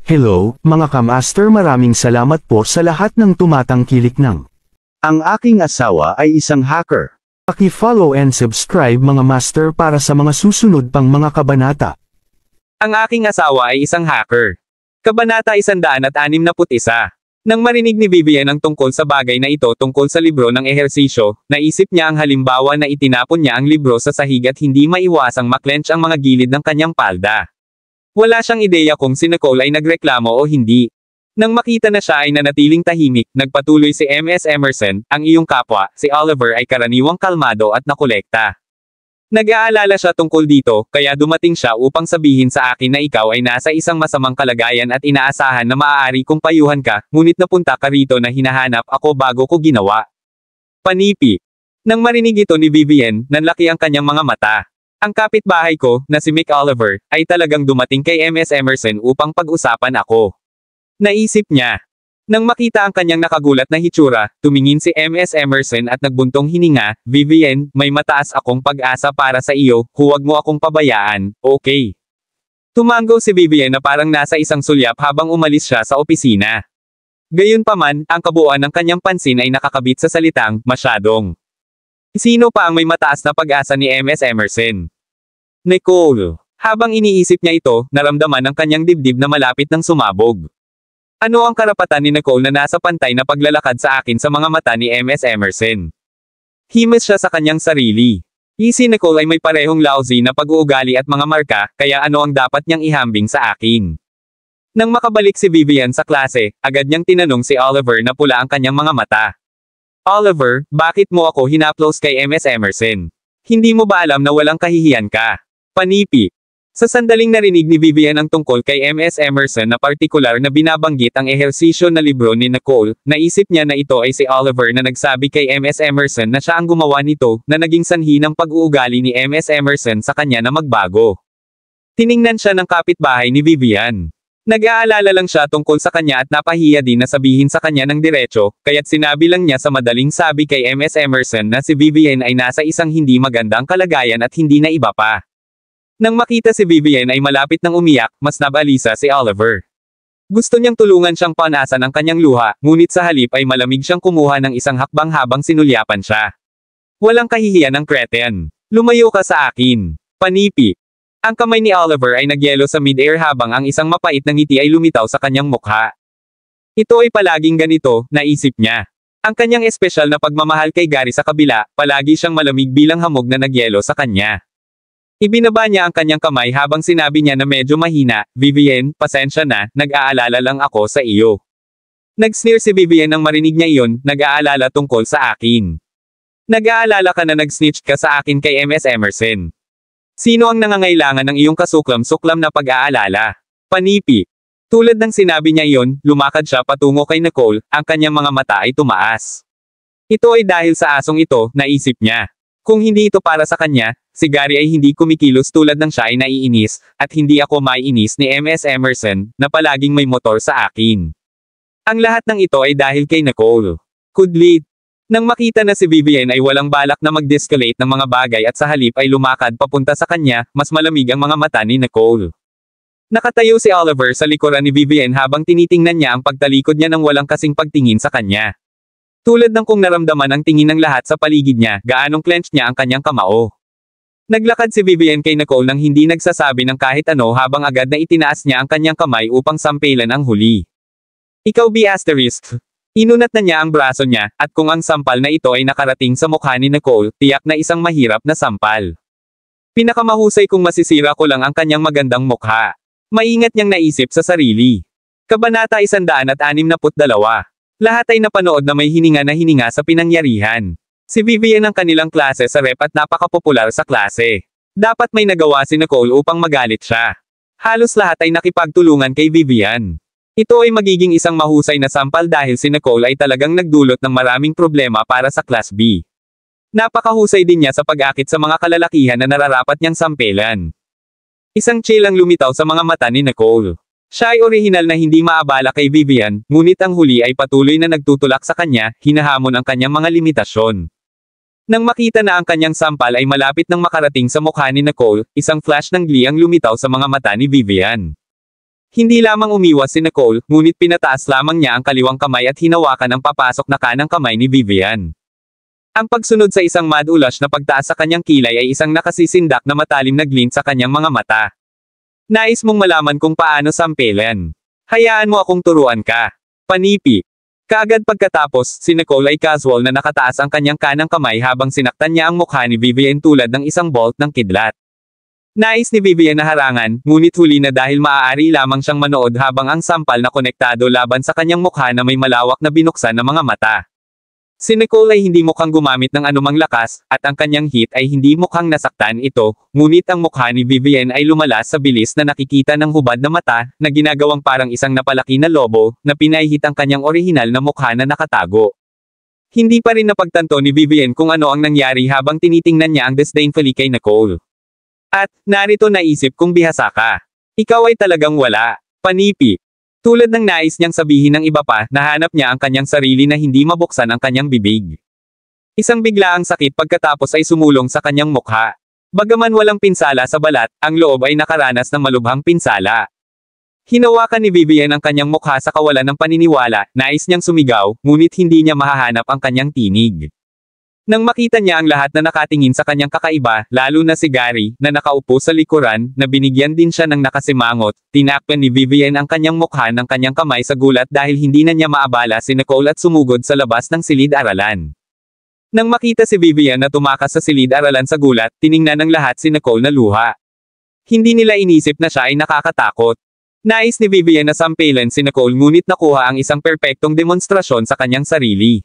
Hello, mga kamaster, maraming salamat po sa lahat ng tumatangkilik ng. Ang aking asawa ay isang hacker. Paki-follow and subscribe mga master para sa mga susunod pang mga kabanata. Ang aking asawa ay isang hacker. Kabanata 161. Nang marinig ni Vivian ang tungkol sa bagay na ito tungkol sa libro ng ehersisyo, naisip niya ang halimbawa na itinapon niya ang libro sa sahig at hindi maiwasang maklench ang mga gilid ng kanyang palda. Wala siyang ideya kung si Nicole ay nagreklamo o hindi. Nang makita na siya ay nanatiling tahimik, nagpatuloy si Ms. Emerson, ang iyong kapwa, si Oliver ay karaniwang kalmado at nakolekta. Nag-aalala siya tungkol dito, kaya dumating siya upang sabihin sa akin na ikaw ay nasa isang masamang kalagayan at inaasahan na maaari kong payuhan ka, ngunit napunta ka rito na hinahanap ako bago ko ginawa. Panipi. Nang marinig ito ni Vivian, nanlaki ang kanyang mga mata. Ang kapitbahay ko, na si Mick Oliver, ay talagang dumating kay Ms. Emerson upang pag-usapan ako. Naisip niya. Nang makita ang kanyang nakagulat na hitsura, tumingin si Ms. Emerson at nagbuntong hininga, Vivian, may mataas akong pag-asa para sa iyo, huwag mo akong pabayaan, okay? Tumango si Vivian na parang nasa isang sulyap habang umalis siya sa opisina. Gayunpaman, ang kabuuan ng kanyang pansin ay nakakabit sa salitang, masyadong. Sino pa ang may mataas na pag-asa ni Ms. Emerson? Nicole. Habang iniisip niya ito, naramdaman ang kanyang dibdib na malapit ng sumabog. Ano ang karapatan ni Nicole na nasa pantay na paglalakad sa akin sa mga mata ni Ms. Emerson? Himas siya sa kanyang sarili. Si Nicole ay may parehong lousy na pag-uugali at mga marka, kaya ano ang dapat niyang ihambing sa akin? Nang makabalik si Vivian sa klase, agad niyang tinanong si Oliver na pula ang kanyang mga mata. Oliver, bakit mo ako hinaplos kay Ms. Emerson? Hindi mo ba alam na walang kahihiyan ka? Panipi. Sa sandaling narinig ni Vivian ang tungkol kay Ms. Emerson na partikular na binabanggit ang ehersisyo na libro ni Nicole, naisip niya na ito ay si Oliver na nagsabi kay Ms. Emerson na siya ang gumawa nito, na naging sanhi ng pag-uugali ni Ms. Emerson sa kanya na magbago. Tiningnan siya ng kapitbahay ni Vivian. Nag-aalala lang siya tungkol sa kanya at napahiya din na sabihin sa kanya ng diretso, kaya't sinabi lang niya sa madaling sabi kay Ms. Emerson na si Vivian ay nasa isang hindi magandang kalagayan at hindi na iba pa. Nang makita si Vivian ay malapit nang umiyak, mas nabalisa si Oliver. Gusto niyang tulungan siyang panasan ang kanyang luha, ngunit sa halip ay malamig siyang kumuha ng isang hakbang habang sinulyapan siya. Walang kahihiyan ng kreten. Lumayo ka sa akin. Panipi. Ang kamay ni Oliver ay nagyelo sa mid-air habang ang isang mapait na ngiti ay lumitaw sa kanyang mukha. Ito ay palaging ganito, naisip niya. Ang kanyang espesyal na pagmamahal kay Gary sa kabila, palagi siyang malamig bilang hamog na nagyelo sa kanya. Ibinaba niya ang kanyang kamay habang sinabi niya na medyo mahina, Vivian, pasensya na, nag-aalala lang ako sa iyo. Nag-sneer si Vivian nang marinig niya iyon, nag-aalala tungkol sa akin. Nag-aalala ka na nag-snitch ka sa akin kay Ms. Emerson. Sino ang nangangailangan ng iyong kasuklam-suklam na pag-aalala? Panipi. Tulad ng sinabi niya iyon, lumakad siya patungo kay Nicole, ang kanyang mga mata ay tumaas. Ito ay dahil sa asong ito, naisip niya. Kung hindi ito para sa kanya, si Gary ay hindi kumikilos tulad ng siya ay naiinis, at hindi ako maiinis ni Ms. Emerson, na palaging may motor sa akin. Ang lahat ng ito ay dahil kay Nicole. Kudlit. Nang makita na si Vivian ay walang balak na mag-descalate ng mga bagay at sa halip ay lumakad papunta sa kanya, mas malamig ang mga mata ni Nicole. Nakatayo si Oliver sa likuran ni Vivian habang tinitingnan niya ang pagtalikod niya ng walang kasing pagtingin sa kanya. Tulad ng kung naramdaman ang tingin ng lahat sa paligid niya, gaanong clench niya ang kanyang kamao. Naglakad si Vivian kay Nicole nang hindi nagsasabi ng kahit ano habang agad na itinaas niya ang kanyang kamay upang sampelan ang huli. Ikaw B***. Inunat na niya ang braso niya, at kung ang sampal na ito ay nakarating sa mukha ni Nicole, tiyak na isang mahirap na sampal. Pinakamahusay kung masisira ko lang ang kanyang magandang mukha. Maingat niyang naisip sa sarili. Kabanata 162. Lahat ay napanood na may hininga sa pinangyarihan. Si Vivian ang kanilang klase sa rep at napakapopular sa klase. Dapat may nagawa si Nicole upang magalit siya. Halos lahat ay nakipagtulungan kay Vivian. Ito ay magiging isang mahusay na sampal dahil si Nicole ay talagang nagdulot ng maraming problema para sa Class B. Napakahusay din niya sa pag-akit sa mga kalalakihan na nararapat niyang sampelan. Isang chill ang lumitaw sa mga mata ni Nicole. Siya ay orihinal na hindi maabala kay Vivian, ngunit ang huli ay patuloy na nagtutulak sa kanya, hinahamon ang kanyang mga limitasyon. Nang makita na ang kanyang sampal ay malapit nang makarating sa mukha ni Nicole, isang flash ng glee ang lumitaw sa mga mata ni Vivian. Hindi lamang umiwas si Nicole, ngunit pinataas lamang niya ang kaliwang kamay at hinawakan ang papasok na kanang kamay ni Vivian. Ang pagsunod sa isang mad-ulash na pagtaas sa kanyang kilay ay isang nakasisindak na matalim na glint sa kanyang mga mata. Nais mong malaman kung paano sampelan. Hayaan mo akong turuan ka. Panipi. Kaagad pagkatapos, si Nicole ay casual na nakataas ang kanyang kanang kamay habang sinaktan niya ang mukha ni Vivian tulad ng isang bolt ng kidlat. Nais ni Vivian na harangan, ngunit huli na dahil maaari lamang siyang manood habang ang sampal na konektado laban sa kanyang mukha na may malawak na binuksan na mga mata. Si Nicole ay hindi mukhang gumamit ng anumang lakas, at ang kanyang hit ay hindi mukhang nasaktan ito, ngunit ang mukha ni Vivian ay lumalas sa bilis na nakikita ng hubad na mata, na ginagawang parang isang napalaki na lobo, na pinahihit ang kanyang orihinal na mukha na nakatago. Hindi pa rin napagtanto ni Vivian kung ano ang nangyari habang tinitingnan niya ang disdainfully kay Nicole. At, narito naisip kung bihasa ka. Ikaw ay talagang wala. Panipi. Tulad ng nais niyang sabihin ng iba pa, nahanap niya ang kanyang sarili na hindi mabuksan ang kanyang bibig. Isang biglaang sakit pagkatapos ay sumulong sa kanyang mukha. Bagaman walang pinsala sa balat, ang loob ay nakaranas ng malubhang pinsala. Hinawakan ni Vivian ang kanyang mukha sa kawalan ng paniniwala, nais niyang sumigaw, ngunit hindi niya mahahanap ang kanyang tinig. Nang makita niya ang lahat na nakatingin sa kanyang kakaiba, lalo na si Gary, na nakaupo sa likuran, na binigyan din siya ng nakasimangot, tinakpan ni Vivian ang kanyang mukha ng kanyang kamay sa gulat dahil hindi na niya maabala si Nicole at sumugod sa labas ng silid-aralan. Nang makita si Vivian na tumakas sa silid-aralan sa gulat, tiningnan ng lahat si Nicole na luha. Hindi nila inisip na siya ay nakakatakot. Nais ni Vivian na sampelan si Nicole ngunit nakuha ang isang perpektong demonstrasyon sa kanyang sarili.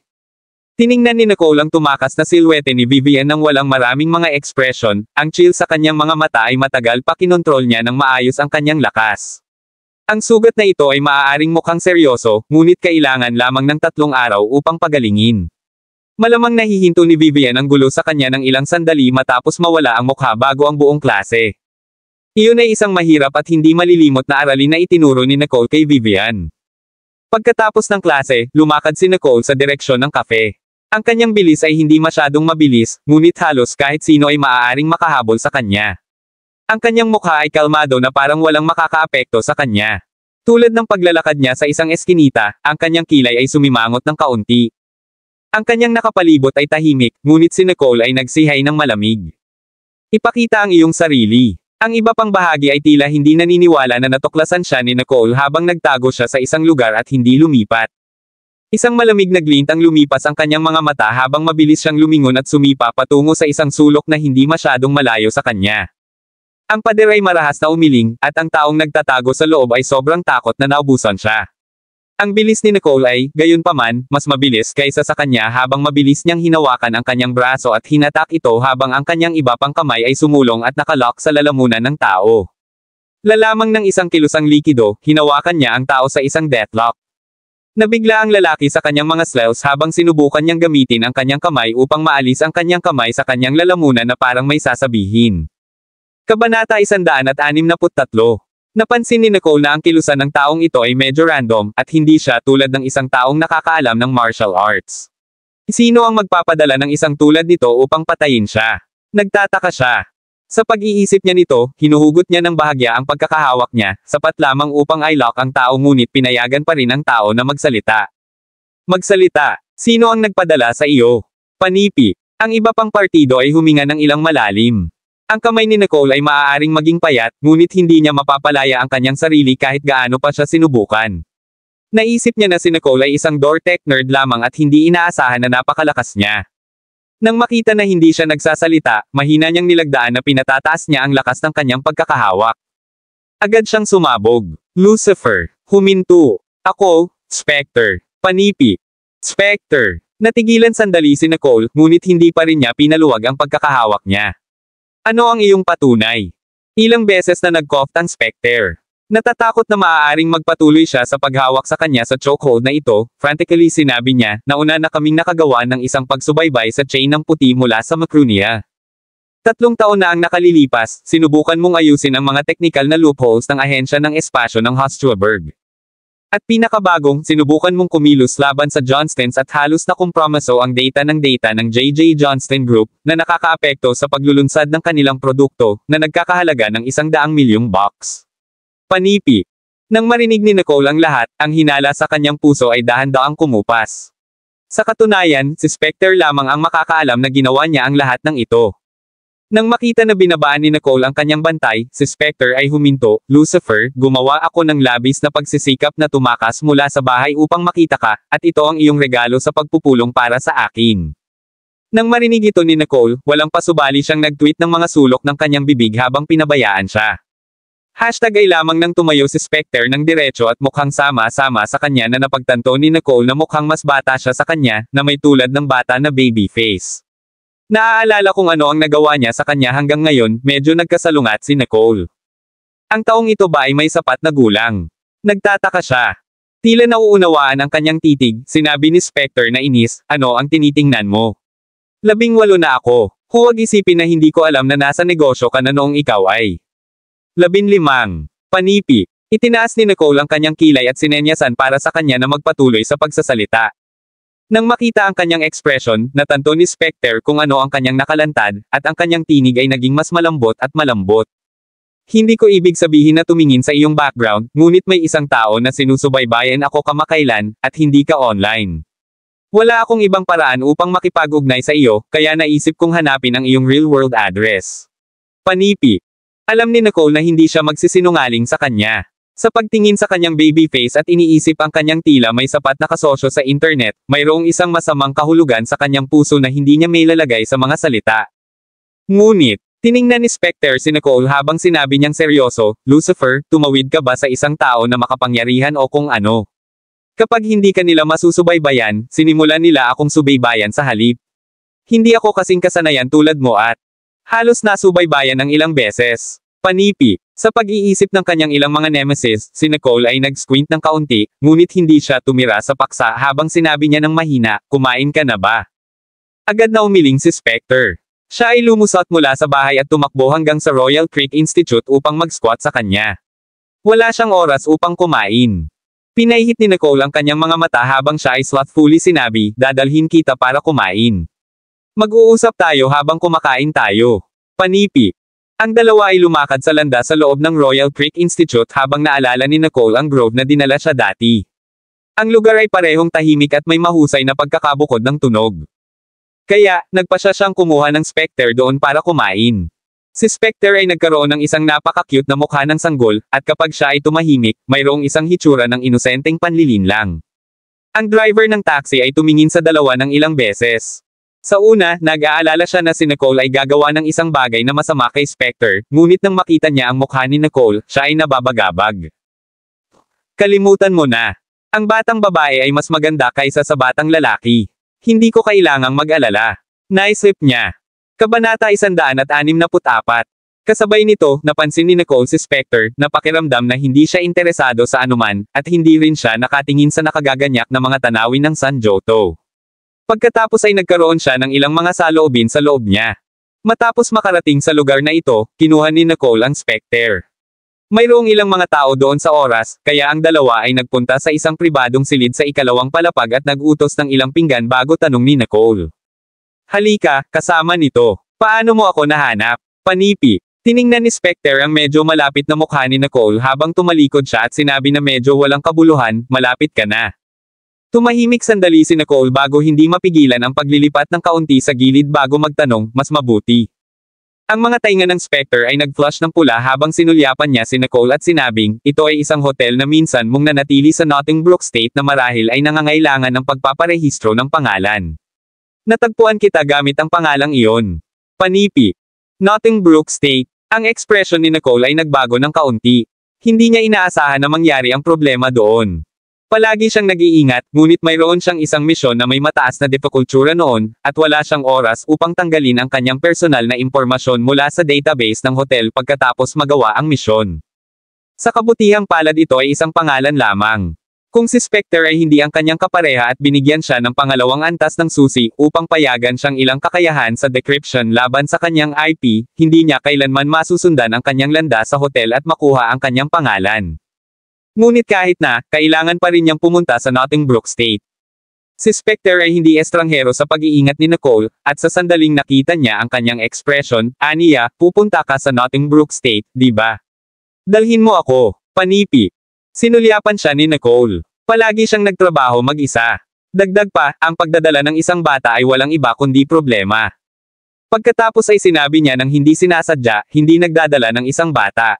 Tiningnan ni Nicole ang tumakas na silhwete ni Vivian nang walang maraming mga ekspresyon, ang chill sa kanyang mga mata ay matagal pa kinontrol niya ng maayos ang kanyang lakas. Ang sugat na ito ay maaaring mukhang seryoso, ngunit kailangan lamang ng 3 araw upang pagalingin. Malamang nahihinto ni Vivian ang gulo sa kanya ng ilang sandali matapos mawala ang mukha bago ang buong klase. Iyon ay isang mahirap at hindi malilimot na aralin na itinuro ni Nicole kay Vivian. Pagkatapos ng klase, lumakad si Nicole sa direksyon ng kafe. Ang kanyang bilis ay hindi masyadong mabilis, ngunit halos kahit sino ay maaaring makahabol sa kanya. Ang kanyang mukha ay kalmado na parang walang makakaapekto sa kanya. Tulad ng paglalakad niya sa isang eskinita, ang kanyang kilay ay sumimangot ng kaunti. Ang kanyang nakapalibot ay tahimik, ngunit si Nicole ay nagsihay ng malamig. Ipakita ang iyong sarili. Ang iba pang bahagi ay tila hindi naniniwala na natuklasan siya ni Nicole habang nagtago siya sa isang lugar at hindi lumipat. Isang malamig na glint ang lumipas ang kanyang mga mata habang mabilis siyang lumingon at sumipa patungo sa isang sulok na hindi masyadong malayo sa kanya. Ang pader ay marahas na umiling, at ang taong nagtatago sa loob ay sobrang takot na naubusan siya. Ang bilis ni Nicole ay, gayunpaman, mas mabilis kaysa sa kanya habang mabilis niyang hinawakan ang kanyang braso at hinatak ito habang ang kanyang iba pang kamay ay sumulong at nakalock sa lalamunan ng tao. Lalamang ng isang kilusang likido, hinawakan niya ang tao sa isang deathlock. Nabigla ang lalaki sa kanyang mga sleeves habang sinubukan niyang gamitin ang kanyang kamay upang maalis ang kanyang kamay sa kanyang lalamunan na parang may sasabihin. Kabanata 163. Napansin ni Nicole na ang kilusan ng taong ito ay medyo random, at hindi siya tulad ng isang taong nakakaalam ng martial arts. Sino ang magpapadala ng isang tulad nito upang patayin siya? Nagtataka siya. Sa pag-iisip niya nito, hinuhugot niya ng bahagya ang pagkakahawak niya, sapat lamang upang i-lock ang tao ngunit pinayagan pa rin ang tao na magsalita. Magsalita. Sino ang nagpadala sa iyo? Panipi. Ang iba pang partido ay huminga ng ilang malalim. Ang kamay ni Nicole ay maaaring maging payat, ngunit hindi niya mapapalaya ang kanyang sarili kahit gaano pa siya sinubukan. Naisip niya na si Nicole ay isang door tech nerd lamang at hindi inaasahan na napakalakas niya. Nang makita na hindi siya nagsasalita, mahina niyang nilagdaan na pinatataas niya ang lakas ng kanyang pagkakahawak. Agad siyang sumabog. Lucifer. Huminto. Ako, Spectre. Panipi. Spectre. Natigilan sandali si Nicole, ngunit hindi pa rin niya pinaluwag ang pagkakahawak niya. Ano ang iyong patunay? Ilang beses na nag-cough ang Spectre. Natatakot na maaaring magpatuloy siya sa paghawak sa kanya sa chokehold na ito, frantically sinabi niya, nauna na kaming nakagawa ng isang pagsubaybay sa chain ng puti mula sa Macronia. 3 taon na ang nakalilipas, sinubukan mong ayusin ang mga technical na loopholes ng ahensya ng espasyo ng Hostjoburg. At pinakabagong, sinubukan mong kumilos laban sa Johnstons at halos na kompromiso ang data ng J.J. Johnston Group, na nakakaapekto sa paglulunsad ng kanilang produkto, na nagkakahalaga ng $100 milyong. Panipi. Nang marinig ni Nicole ang lahat, ang hinala sa kanyang puso ay dahan-daang kumupas. Sa katunayan, si Spectre lamang ang makakaalam na ginawa niya ang lahat ng ito. Nang makita na binabaan ni Nicole ang kanyang bantay, si Spectre ay huminto, "Lucifer, gumawa ako ng labis na pagsisikap na tumakas mula sa bahay upang makita ka, at ito ang iyong regalo sa pagpupulong para sa akin." Nang marinig ito ni Nicole, walang pasubali siyang nag-tweet ng mga sulok ng kanyang bibig habang pinabayaan siya. Hashtag ay lamang nang tumayo si Spectre ng diretso at mukhang sama-sama sa kanya na napagtanto ni Nicole na mukhang mas bata siya sa kanya, na may tulad ng bata na baby face. Naaalala kung ano ang nagawa niya sa kanya hanggang ngayon, medyo nagkasalungat si Nicole. Ang taong ito ba ay may sapat na gulang? Nagtataka siya. Tila nauunawaan ang kanyang titig, sinabi ni Spectre na inis, "Ano ang tinitingnan mo? 18 na ako. Huwag isipin na hindi ko alam na nasa negosyo ka na noong ikaw ay 15. Panipi." Itinaas ni Nicole ang kanyang kilay at sinenyasan para sa kanya na magpatuloy sa pagsasalita. Nang makita ang kanyang ekspresyon, natanto ni Spectre kung ano ang kanyang nakalantad, at ang kanyang tinig ay naging mas malambot at malambot. "Hindi ko ibig sabihin na tumingin sa iyong background, ngunit may isang tao na sinusubaybayan ako kamakailan, at hindi ka online. Wala akong ibang paraan upang makipag-ugnay sa iyo, kaya naisip kong hanapin ang iyong real-world address." Panipi. Alam ni Nicole na hindi siya magsisinungaling sa kanya. Sa pagtingin sa kanyang baby face at iniisip ang kanyang tila may sapat na kasosyo sa internet, mayroong isang masamang kahulugan sa kanyang puso na hindi niya may lalagay sa mga salita. Ngunit, tiningnan ni Spectre si Nicole habang sinabi niyang seryoso, "Lucifer, tumawid ka ba sa isang tao na makapangyarihan o kung ano? Kapag hindi ka nila masusubaybayan, sinimulan nila akong subaybayan sa halip. Hindi ako kasing kasanayan tulad mo at halos nasubaybayan ng ilang beses." Panipi. Sa pag-iisip ng kanyang ilang mga nemesis, si Nicole ay nag-squint ng kaunti, ngunit hindi siya tumira sa paksa habang sinabi niya ng mahina, "Kumain ka na ba?" Agad na umiling si Spectre. Siya ay lumusot mula sa bahay at tumakbo hanggang sa Royal Creek Institute upang mag-squat sa kanya. Wala siyang oras upang kumain. Pinahihit ni Nicole ang kanyang mga mata habang siya ay slothfully sinabi, "Dadalhin kita para kumain. Mag-uusap tayo habang kumakain tayo." Panipi. Ang dalawa ay lumakad sa landas sa loob ng Royal Creek Institute habang naalala ni Nicole ang grove na dinala siya dati. Ang lugar ay parehong tahimik at may mahusay na pagkakabukod ng tunog. Kaya, nagpasya siyang kumuha ng Spectre doon para kumain. Si Spectre ay nagkaroon ng isang napaka-cute na mukha ng sanggol, at kapag siya ay tumahimik, mayroong isang hitsura ng inosenteng panlilinlang. Ang driver ng taxi ay tumingin sa dalawa ng ilang beses. Sa una, nag-aalala siya na si Nicole ay gagawa ng isang bagay na masama kay Spectre, ngunit nang makita niya ang mukha ni Nicole, siya ay nababagabag. "Kalimutan mo na. Ang batang babae ay mas maganda kaysa sa batang lalaki. Hindi ko kailangang mag-alala." Naisip niya. Kabanata 164. Kasabay nito, napansin ni Nicole si Spectre, na pakiramdam na hindi siya interesado sa anuman, at hindi rin siya nakatingin sa nakagaganyak na mga tanawin ng San Joto. Pagkatapos ay nagkaroon siya ng ilang mga saloobin sa loob niya. Matapos makarating sa lugar na ito, kinuha ni Nicole ang Spectre. Mayroong ilang mga tao doon sa oras, kaya ang dalawa ay nagpunta sa isang pribadong silid sa ikalawang palapag at nag-utos ng ilang pinggan bago tanong ni Nicole. "Halika, kasama nito. Paano mo ako nahanap?" Panipi. Tiningnan ni Spectre ang medyo malapit na mukha ni Nicole habang tumalikod siya at sinabi na medyo walang kabuluhan, "Malapit ka na." Tumahimik sandali si Nicole bago hindi mapigilan ang paglilipat ng kaunti sa gilid bago magtanong, "Mas mabuti?" Ang mga tainga ng Spectre ay nag-flush ng pula habang sinulyapan niya si Nicole at sinabing, "Ito ay isang hotel na minsan mong nanatili sa Nottingbrook State na marahil ay nangangailangan ng pagpaparehistro ng pangalan. Natagpuan kita gamit ang pangalang iyon." Panipi. Nottingbrook State. Ang ekspresyon ni Nicole ay nagbago ng kaunti. Hindi niya inaasahan na mangyari ang problema doon. Palagi siyang nag-iingat, ngunit mayroon siyang isang misyon na may mataas na difikultura noon, at wala siyang oras upang tanggalin ang kanyang personal na impormasyon mula sa database ng hotel pagkatapos magawa ang misyon. Sa kabutihang palad ito ay isang pangalan lamang. Kung si Spectre ay hindi ang kanyang kapareha at binigyan siya ng pangalawang antas ng susi upang payagan siyang ilang kakayahan sa decryption laban sa kanyang IP, hindi niya kailanman masusundan ang kanyang landas sa hotel at makuha ang kanyang pangalan. Ngunit kahit na, kailangan pa rin niyang pumunta sa Nottingbrook State. Si Spectre ay hindi estranghero sa pag-iingat ni Nicole, at sa sandaling nakita niya ang kanyang ekspresyon, "Aniya, pupunta ka sa Nottingbrook State, di ba? Dalhin mo ako." Panipi. Sinulyapan siya ni Nicole. Palagi siyang nagtrabaho mag-isa. Dagdag pa, ang pagdadala ng isang bata ay walang iba kundi problema. Pagkatapos ay sinabi niya nang hindi sinasadya, hindi nagdadala ng isang bata.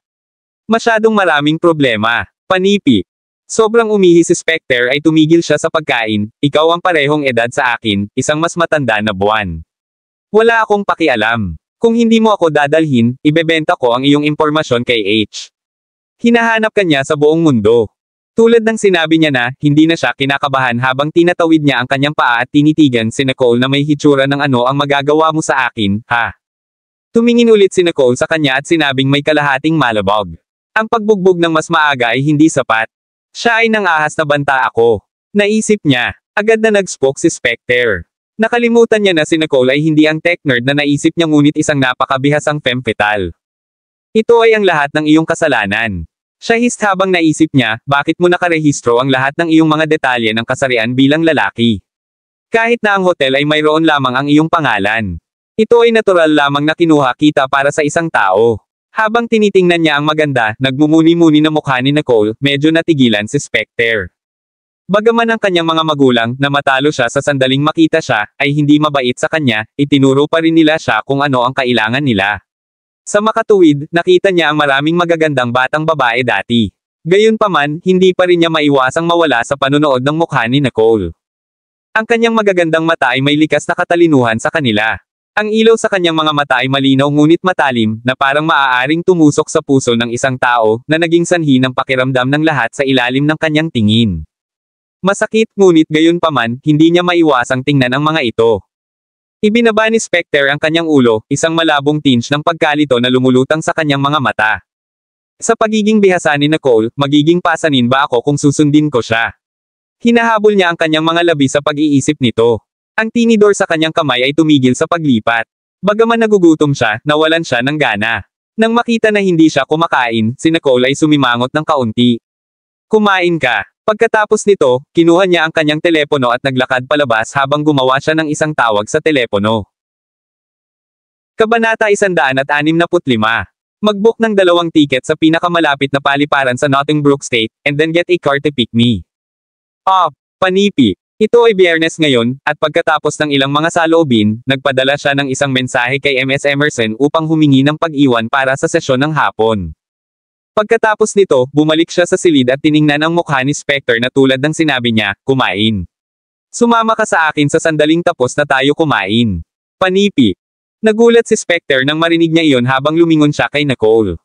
Masyadong maraming problema. Panipi. Sobrang umihi si Specter ay tumigil siya sa pagkain, ikaw ang parehong edad sa akin, isang mas matanda na buwan. Wala akong pakialam. Kung hindi mo ako dadalhin, ibebenta ko ang iyong impormasyon kay H. Hinahanap ka niya sa buong mundo. Tulad ng sinabi niya na, hindi na siya kinakabahan habang tinatawid niya ang kanyang paa at tinitigan si Nicole na may hitsura ng ano ang magagawa mo sa akin, ha? Tumingin ulit si Nicole sa kanya at sinabing may kalahating malabog. Ang pagbugbog ng mas maaga ay hindi sapat. Siya ay nangahas na banta ako. Naisip niya. Agad na nag-spoke si Specter. Nakalimutan niya na si Nicole ay hindi ang tech nerd na naisip niya ngunit isang napakabihasang femme fatale. Ito ay ang lahat ng iyong kasalanan. Siya habang naisip niya, bakit mo nakarehistro ang lahat ng iyong mga detalye ng kasarian bilang lalaki? Kahit na ang hotel ay mayroon lamang ang iyong pangalan. Ito ay natural lamang na kinuha kita para sa isang tao. Habang tinitingnan niya ang maganda, nagmumuni-muni na mukha ni Nicole, medyo natigilan si Specter. Bagaman ang kanyang mga magulang, na matalo siya sa sandaling makita siya, ay hindi mabait sa kanya, itinuro pa rin nila siya kung ano ang kailangan nila. Sa makatuwid, nakita niya ang maraming magagandang batang babae dati. Gayunpaman, hindi pa rin niya maiwasang mawala sa panunood ng mukha ni Nicole. Ang kanyang magagandang mata ay may likas na katalinuhan sa kanila. Ang ilaw sa kanyang mga mata ay malinaw ngunit matalim, na parang maaaring tumusok sa puso ng isang tao, na naging sanhi ng pakiramdam ng lahat sa ilalim ng kanyang tingin. Masakit ngunit gayunpaman, hindi niya maiwasang tingnan ang mga ito. Ibinaba ni Specter ang kanyang ulo, isang malabong tinge ng pagkalito na lumulutang sa kanyang mga mata. Sa pagiging bihasa ni Nicole, magiging pasanin ba ako kung susundin ko siya? Hinahabol niya ang kanyang mga labi sa pag-iisip nito. Ang tinidor sa kanyang kamay ay tumigil sa paglipat. Bagaman nagugutom siya, nawalan siya ng gana. Nang makita na hindi siya kumakain, si Nicole ay sumimangot ng kaunti. Kumain ka. Pagkatapos nito, kinuha niya ang kanyang telepono at naglakad palabas habang gumawa siya ng isang tawag sa telepono. Kabanata 165. Mag-book ng 2 tiket sa pinakamalapit na paliparan sa Nottingbrook State, and then get a car to pick me. Panipi. Ito ay Biyernes ngayon, at pagkatapos ng ilang mga saloobin, nagpadala siya ng isang mensahe kay MS Emerson upang humingi ng pag-iwan para sa sesyon ng hapon. Pagkatapos nito, bumalik siya sa silid at tiningnan ang mukha ni Specter na tulad ng sinabi niya, kumain. Sumama ka sa akin sa sandaling tapos na tayo kumain. Panipi. Nagulat si Specter nang marinig niya iyon habang lumingon siya kay Nicole.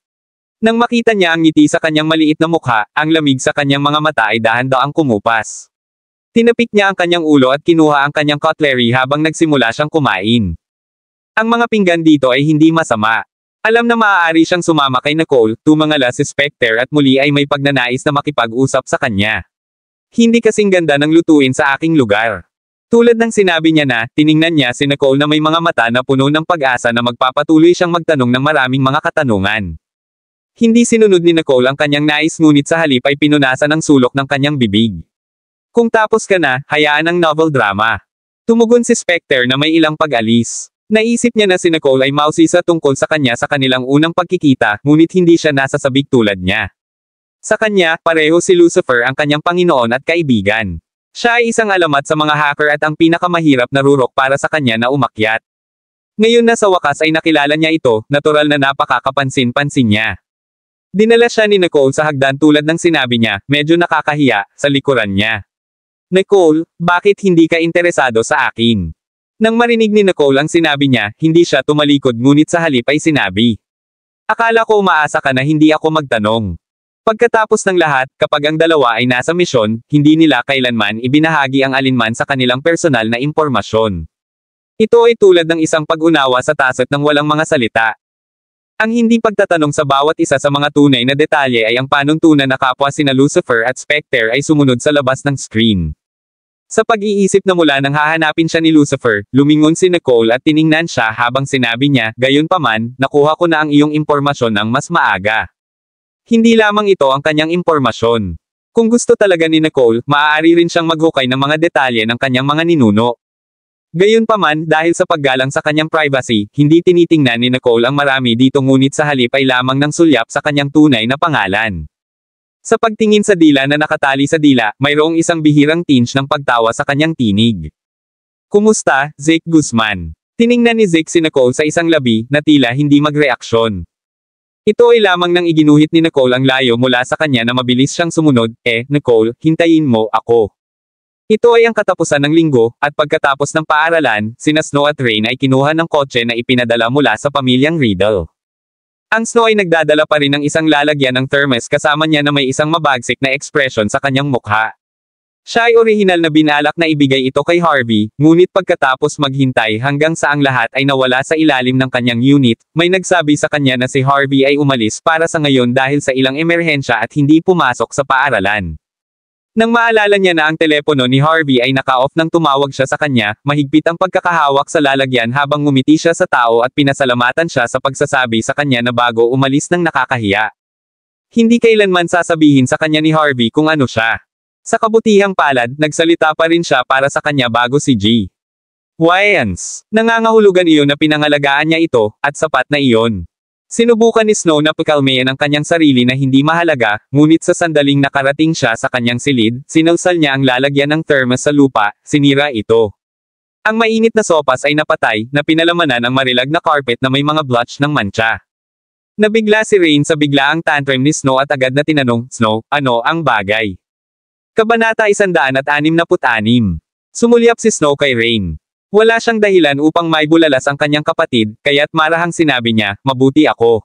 Nang makita niya ang ngiti sa kanyang maliit na mukha, ang lamig sa kanyang mga mata ay dahan-daang kumupas. Tinapik niya ang kanyang ulo at kinuha ang kanyang cutlery habang nagsimula siyang kumain. Ang mga pinggan dito ay hindi masama. Alam na maaari siyang sumama kay Nicole, tumangala si Specter at muli ay may pagnanais na makipag-usap sa kanya. Hindi kasing ganda ng lutuin sa aking lugar. Tulad ng sinabi niya na, tiningnan niya si Nicole na may mga mata na puno ng pag-asa na magpapatuloy siyang magtanong ng maraming mga katanungan. Hindi sinunod ni Nicole ang kanyang nais ngunit sa halip ay pinunasan ang sulok ng kanyang bibig. Kung tapos ka na, hayaan ang novel drama. Tumugon si Specter na may ilang pag-alis. Naisip niya na si Nicole ay mausisa tungkol sa kanya sa kanilang unang pagkikita, ngunit hindi siya nasasabik tulad niya. Sa kanya, pareho si Lucifer ang kanyang Panginoon at kaibigan. Siya ay isang alamat sa mga hacker at ang pinakamahirap na rurok para sa kanya na umakyat. Ngayon na sa wakas ay nakilala niya ito, natural na napakakapansin-pansin niya. Dinala siya ni Nicole sa hagdan tulad ng sinabi niya, medyo nakakahiya, sa likuran niya. Nicole, bakit hindi ka interesado sa akin? Nang marinig ni Nicole ang sinabi niya, hindi siya tumalikod ngunit sa halip ay sinabi. Akala ko umaasa ka na hindi ako magtanong. Pagkatapos ng lahat, kapag ang dalawa ay nasa misyon, hindi nila kailanman ibinahagi ang alinman sa kanilang personal na impormasyon. Ito ay tulad ng isang pag-unawa sa taset ng walang mga salita. Ang hindi pagtatanong sa bawat isa sa mga tunay na detalye ay ang panuntunan na kapwa sina Lucifer at Specter ay sumunod sa labas ng screen. Sa pag-iisip na mula nang hahanapin siya ni Lucifer, lumingon si Nicole at tiningnan siya habang sinabi niya, gayunpaman, nakuha ko na ang iyong impormasyon ng mas maaga. Hindi lamang ito ang kanyang impormasyon. Kung gusto talaga ni Nicole, maaari rin siyang maghukay ng mga detalye ng kanyang mga ninuno. Gayunpaman, dahil sa paggalang sa kanyang privacy, hindi tinitingnan ni Nicole ang marami dito ngunit sa halip ay lamang ng sulyap sa kanyang tunay na pangalan. Sa pagtingin sa dila na nakatali sa dila, mayroong isang bihirang tinge ng pagtawa sa kanyang tinig. Kumusta, Zeke Guzman? Tiningnan ni Zeke si Nicole sa isang labi, na tila hindi magreaksyon. Ito ay lamang nang iginuhit ni Nicole ang layo mula sa kanya na mabilis siyang sumunod, Nicole, hintayin mo ako. Ito ay ang katapusan ng linggo, at pagkatapos ng paaralan, sina Snow at Rain ay kinuha ng kotse na ipinadala mula sa pamilyang Riddle. Ang Snow ay nagdadala pa rin ng isang lalagyan ng thermos kasama niya na may isang mabagsik na ekspresyon sa kanyang mukha. Siya ay orihinal na binalak na ibigay ito kay Harvey, ngunit pagkatapos maghintay hanggang sa ang lahat ay nawala sa ilalim ng kanyang unit, may nagsabi sa kanya na si Harvey ay umalis para sa ngayon dahil sa ilang emerhensya at hindi pumasok sa paaralan. Nang maalala niya na ang telepono ni Harvey ay naka-off nang tumawag siya sa kanya, mahigpit ang pagkakahawak sa lalagyan habang ngumiti siya sa tao at pinasalamatan siya sa pagsasabi sa kanya na bago umalis ng nakakahiya. Hindi kailanman sasabihin sa kanya ni Harvey kung ano siya. Sa kabutihang palad, nagsalita pa rin siya para sa kanya bago si G. Wyans. Nangangahulugan iyon na pinangalagaan niya ito, at sapat na iyon. Sinubukan ni Snow na pakalmayan ang kanyang sarili na hindi mahalaga, ngunit sa sandaling nakarating siya sa kanyang silid, sinalsal niya ang lalagyan ng thermos sa lupa, sinira ito. Ang mainit na sopas ay napatay, na pinalamanan ang marilag na carpet na may mga blotch ng mancha. Nabigla si Rain sa biglaang tantrum ni Snow at agad na tinanong, Snow, ano ang bagay? Kabanata 166. Sumulyap si Snow kay Rain. Wala siyang dahilan upang maibulalas ang kanyang kapatid, kaya't marahang sinabi niya, mabuti ako.